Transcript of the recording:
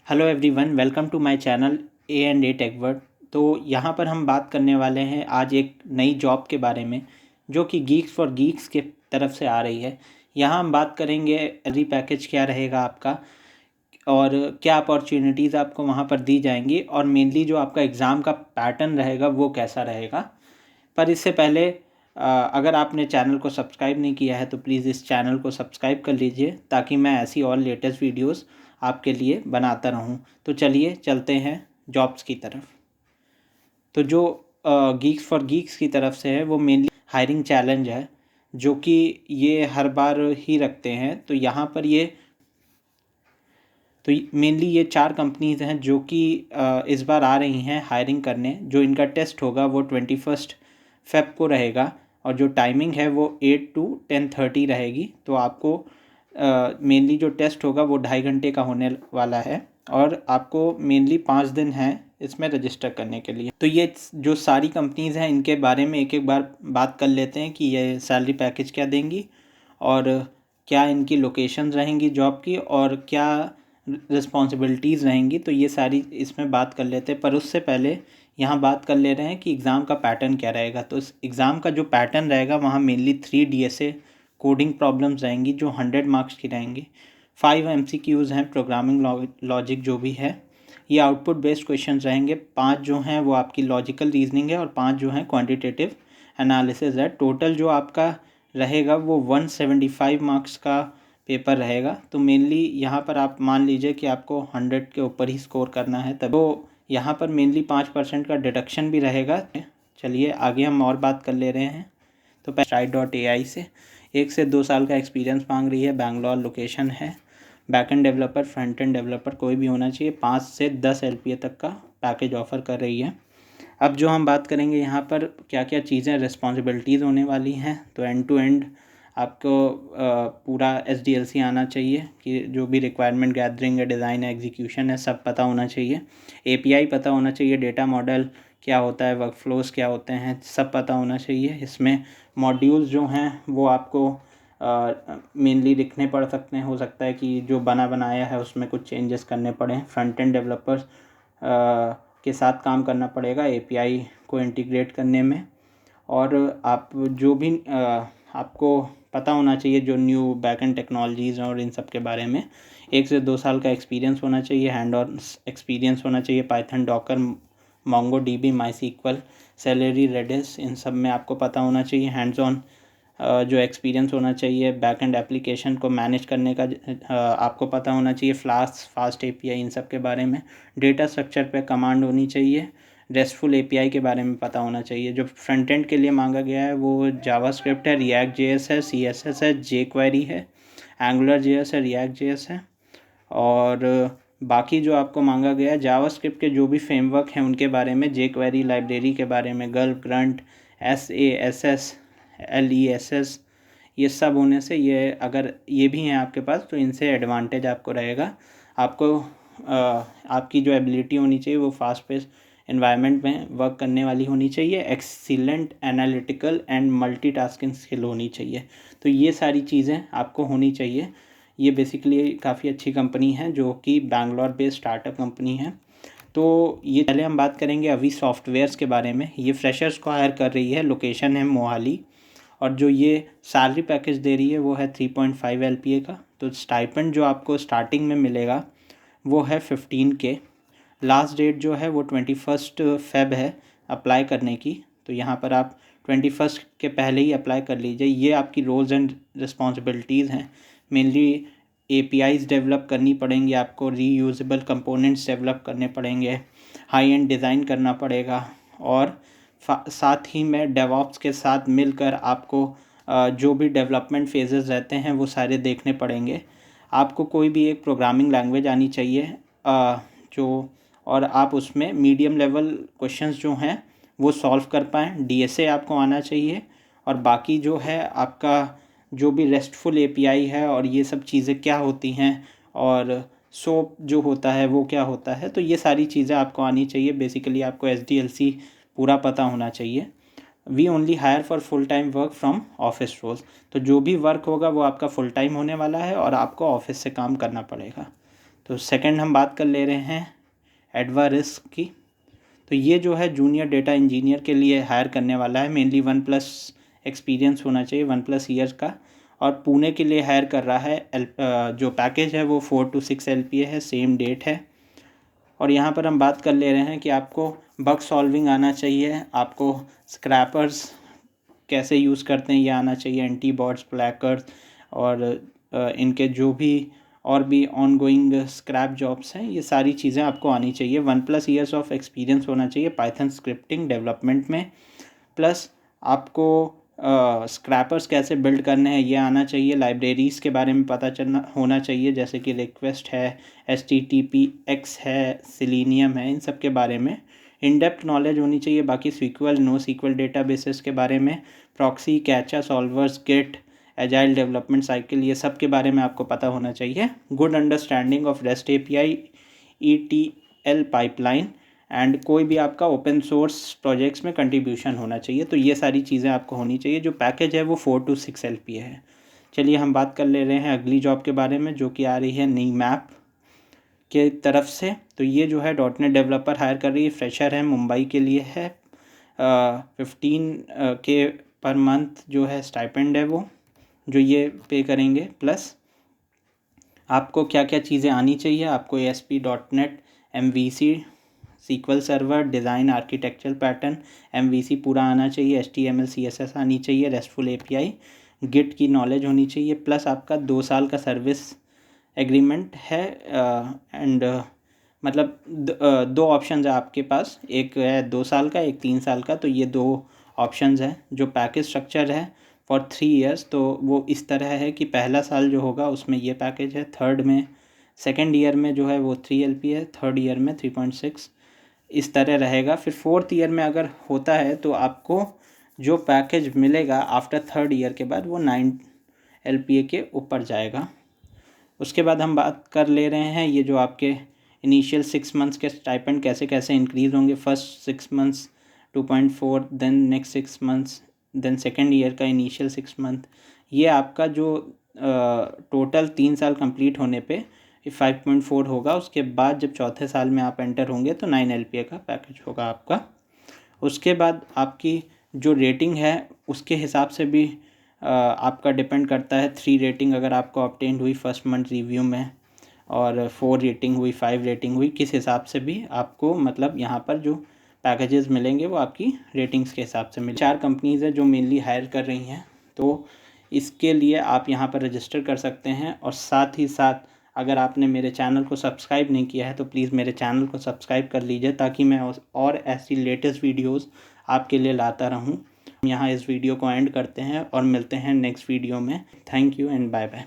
Hello everyone, welcome to my channel A and A tech world. तो यहाँ पर हम बात करने वाले हैं आज एक नई जॉब के बारे में जो कि गीक्स फॉर गीक्स के तरफ से आ रही है। यहाँ हम बात करेंगे सैलरी पैकेज क्या रहेगा आपका और क्या अपॉर्चुनिटीज़ आपको वहाँ पर दी जाएंगी और मेनली जो आपका एग्ज़ाम का पैटर्न रहेगा वो कैसा रहेगा। पर इससे पहले अगर आपने चैनल को सब्सक्राइब नहीं किया है तो प्लीज़ इस चैनल को सब्सक्राइब कर लीजिए ताकि मैं ऐसी और लेटेस्ट वीडियोस आपके लिए बनाता रहूं। तो चलिए चलते हैं जॉब्स की तरफ। तो जो गीक्स फॉर गीक्स की तरफ से है वो मेनली हायरिंग चैलेंज है जो कि ये हर बार ही रखते हैं। तो यहाँ पर मेनली ये 4 कंपनीज़ हैं जो कि इस बार आ रही हैं हायरिंग करने। जो इनका टेस्ट होगा वो 21 फेब को रहेगा और जो टाइमिंग है वो 8 to 10:30 रहेगी। तो आपको मेनली जो टेस्ट होगा वो 2.5 घंटे का होने वाला है और आपको मेनली 5 दिन हैं इसमें रजिस्टर करने के लिए। तो ये जो सारी कंपनीज़ हैं इनके बारे में एक एक बार बात कर लेते हैं कि ये सैलरी पैकेज क्या देंगी और क्या इनकी लोकेशंस रहेंगी जॉब की और क्या रिस्पॉन्सिबिलिटीज़ रहेंगी। तो ये सारी इसमें बात कर लेते हैं, पर उससे पहले यहाँ बात कर ले रहे हैं कि एग्ज़ाम का पैटर्न क्या रहेगा। तो इस एग्ज़ाम का जो पैटर्न रहेगा वहाँ मेनली 3 DSA कोडिंग प्रॉब्लम्स रहेंगी जो 100 मार्क्स की रहेंगी। 5 MCQs हैं, प्रोग्रामिंग लॉजिक जो भी है। ये आउटपुट बेस्ड क्वेश्चन रहेंगे। 5 जो हैं वो आपकी लॉजिकल रीजनिंग है और 5 जो हैं क्वान्टिटेटिव एनालिसिस है। टोटल जो आपका रहेगा वो 175 मार्क्स का पेपर रहेगा। तो मेनली यहाँ पर आप मान लीजिए कि आपको 100 के ऊपर ही स्कोर करना है तब। तो यहाँ पर मेनली 5% का डिडक्शन भी रहेगा। चलिए आगे हम और बात कर ले रहे हैं। तो Stride.ai से 1 से 2 साल का एक्सपीरियंस मांग रही है। बैंगलोर लोकेशन है। Backend developer, front end developer कोई भी होना चाहिए। 5 से 10 LPA तक का पैकेज ऑफर कर रही है। अब जो हम बात करेंगे यहाँ पर क्या क्या चीज़ें रिस्पॉन्सिबिलिटीज़ होने वाली हैं। तो एंड टू एंड आपको पूरा SDLC आना चाहिए कि जो भी रिक्वायरमेंट गैदरिंग है, डिज़ाइन है, एग्जीक्यूशन है, सब पता होना चाहिए। API पता होना चाहिए, डेटा मॉडल क्या होता है, वर्क फ्लोज क्या होते हैं, सब पता होना चाहिए। इसमें मॉड्यूल्स जो हैं वो आपको मेनली लिखने पड़ सकते हैं। हो सकता है कि जो बना बनाया है उसमें कुछ चेंजेस करने पड़े। फ्रंट एंड डेवलपर्स के साथ काम करना पड़ेगा API को इंटीग्रेट करने में। और आप जो भी आपको पता होना चाहिए जो न्यू बैकएंड टेक्नोलॉजीज़ और इन सब के बारे में। 1 से 2 साल का एक्सपीरियंस होना चाहिए, हैंड ऑन एक्सपीरियंस होना चाहिए। Python, Docker, MongoDB, MySQL, Celery, Redis, इन सब में आपको पता होना चाहिए। हैंड्स ऑन जो एक्सपीरियंस होना चाहिए। बैकएंड एप्लीकेशन को मैनेज करने का आपको पता होना चाहिए। फास्ट API इन सब के बारे में। डेटा स्ट्रक्चर पे कमांड होनी चाहिए। रेस्टफुल API के बारे में पता होना चाहिए। जो फ्रंट एंड के लिए मांगा गया है वो जावास्क्रिप्ट है, React.js है, CSS है, jQuery है, AngularJS है, React.js है। और बाकी जो आपको मांगा गया है जावास्क्रिप्ट के जो भी फ्रेमवर्क हैं उनके बारे में, jQuery लाइब्रेरी के बारे में, गल्प, ग्रंट, SASS, LESS, ये सब होने से ये अगर ये भी हैं आपके पास तो इनसे एडवांटेज आपको रहेगा। आपको आपकी जो एबिलिटी होनी चाहिए वो फास्ट पेस एनवायरनमेंट में वर्क करने वाली होनी चाहिए। Excellent analytical and multitasking skill होनी चाहिए। तो ये सारी चीज़ें आपको होनी चाहिए। ये बेसिकली काफ़ी अच्छी कंपनी है जो कि बैंगलोर बेस्ड स्टार्टअप कंपनी है। तो ये पहले हम बात करेंगे अभी सॉफ्टवेयर्स के बारे में। ये फ्रेशर्स को हायर कर रही है। लोकेशन है मोहाली और जो ये सैलरी पैकेज दे रही है वो है 3.5 LPA का। तो स्टाइपेंड जो आपको स्टार्टिंग में मिलेगा वो है 15K। लास्ट डेट जो है वो 21 फेब है अप्लाई करने की। तो यहाँ पर आप 21 के पहले ही अप्लाई कर लीजिए। ये आपकी रोल्स एंड रिस्पॉन्सिबिलिटीज़ हैं। मेनली APIs डेवलप करनी पड़ेंगी आपको, रीयूजेबल कंपोनेंट्स डेवलप करने पड़ेंगे, हाई एंड डिज़ाइन करना पड़ेगा और साथ ही में डेवऑप्स के साथ मिलकर आपको जो भी डेवलपमेंट फेजेस रहते हैं वो सारे देखने पड़ेंगे। आपको कोई भी एक प्रोग्रामिंग लैंग्वेज आनी चाहिए जो और आप उसमें मीडियम लेवल क्वेश्चंस जो हैं वो सॉल्व कर पाएँ। DSA आपको आना चाहिए और बाकी जो है आपका जो भी रेस्टफुल API है और ये सब चीज़ें क्या होती हैं और सोप जो होता है वो क्या होता है, तो ये सारी चीज़ें आपको आनी चाहिए। बेसिकली आपको SDLC पूरा पता होना चाहिए। We only hire for full time work from office roles. तो जो भी वर्क होगा वो आपका फुल टाइम होने वाला है और आपको ऑफिस से काम करना पड़ेगा। तो सेकंड हम बात कर ले रहे हैं एडवा रिस्क की। तो ये जो है जूनियर डेटा इंजीनियर के लिए हायर करने वाला है। मेनली 1+ एक्सपीरियंस होना चाहिए, 1+ ईयर्स का, और पुणे के लिए हायर कर रहा है। जो पैकेज है वो 4 to 6 LPA है, सेम डेट है। और यहाँ पर हम बात कर ले रहे हैं कि आपको बग सॉल्विंग आना चाहिए, आपको स्क्रैपर्स कैसे यूज़ करते हैं ये आना चाहिए, एंटी बॉट्स, प्लैकर्स, और इनके जो भी और भी ऑनगोइंग स्क्रैप जॉब्स हैं, ये सारी चीज़ें आपको आनी चाहिए। 1+ ईयर्स ऑफ एक्सपीरियंस होना चाहिए पाइथन स्क्रिप्टिंग डेवलपमेंट में, प्लस आपको स्क्रैपर्स कैसे बिल्ड करने हैं ये आना चाहिए। लाइब्रेरीज़ के बारे में पता चलना होना चाहिए, जैसे कि रिक्वेस्ट है, HTTPX है, सिलेनियम है, इन सब के बारे में इन डेप्थ नॉलेज होनी चाहिए। बाकी SQL, NoSQL डेटाबेसेस के बारे में, proxy, captcha, solvers, git, agile development cycle, ये सब के बारे में आपको पता होना चाहिए। Good understanding of REST API, ETL pipeline, and कोई भी आपका ओपन सोर्स प्रोजेक्ट्स में कंट्रीब्यूशन होना चाहिए। तो ये सारी चीज़ें आपको होनी चाहिए। जो पैकेज है वो 4 to 6 LPA है। चलिए हम बात कर ले रहे हैं अगली जॉब के बारे में, जो कि आ रही है नीमैप के तरफ से। तो ये जो है .NET डेवलपर हायर कर रही है, फ्रेशर है, मुंबई के लिए है। 15K पर मंथ जो है स्टाइपेंड है वो जो ये पे करेंगे। प्लस आपको क्या क्या चीज़ें आनी चाहिए, आपको ASP.NET, MVC, SQL server, design, architectural pattern, MVC पूरा आना चाहिए, HTML CSS आनी चाहिए, RESTful API, गिट की नॉलेज होनी चाहिए, प्लस आपका 2 साल का सर्विस एग्रीमेंट है। एंड मतलब दो ऑप्शंस है आपके पास, एक है 2 साल का, एक 3 साल का। तो ये 2 ऑप्शंस हैं। जो पैकेज स्ट्रक्चर है फॉर 3 इयर्स, तो वो इस तरह है कि पहला साल जो होगा उसमें ये पैकेज है, थर्ड में, सेकेंड ईयर में जो है वो 3 LPA है, थर्ड ईयर में 3.6, इस तरह रहेगा। फिर 4th ईयर में अगर होता है तो आपको जो पैकेज मिलेगा आफ्टर 3rd ईयर के बाद वो 9 LPA के ऊपर जाएगा। उसके बाद हम बात कर ले रहे हैं ये जो आपके इनिशियल 6 मंथ्स के स्टाइपेंड कैसे कैसे इंक्रीज़ होंगे। First 6 months 2.4, then next 6 months, then second year का इनिशियल 6 मंथ। ये आपका जो टोटल 3 साल कंप्लीट होने पे 5.4 होगा। उसके बाद जब चौथे साल में आप एंटर होंगे तो 9 LPA का पैकेज होगा आपका। उसके बाद आपकी जो रेटिंग है उसके हिसाब से भी आपका डिपेंड करता है। 3 रेटिंग अगर आपको ऑब्टेन हुई फर्स्ट मंथ रिव्यू में, और 4 रेटिंग हुई, 5 रेटिंग हुई, किस हिसाब से भी आपको मतलब यहाँ पर जो पैकेजेस मिलेंगे वो आपकी रेटिंग्स के हिसाब से मिले। 4 कंपनीज़ हैं जो मेनली हायर कर रही हैं, तो इसके लिए आप यहाँ पर रजिस्टर कर सकते हैं। और साथ ही साथ अगर आपने मेरे चैनल को सब्सक्राइब नहीं किया है तो प्लीज़ मेरे चैनल को सब्सक्राइब कर लीजिए, ताकि मैं और ऐसी लेटेस्ट वीडियोस आपके लिए लाता रहूं। यहाँ इस वीडियो को एंड करते हैं और मिलते हैं नेक्स्ट वीडियो में। Thank you and bye bye.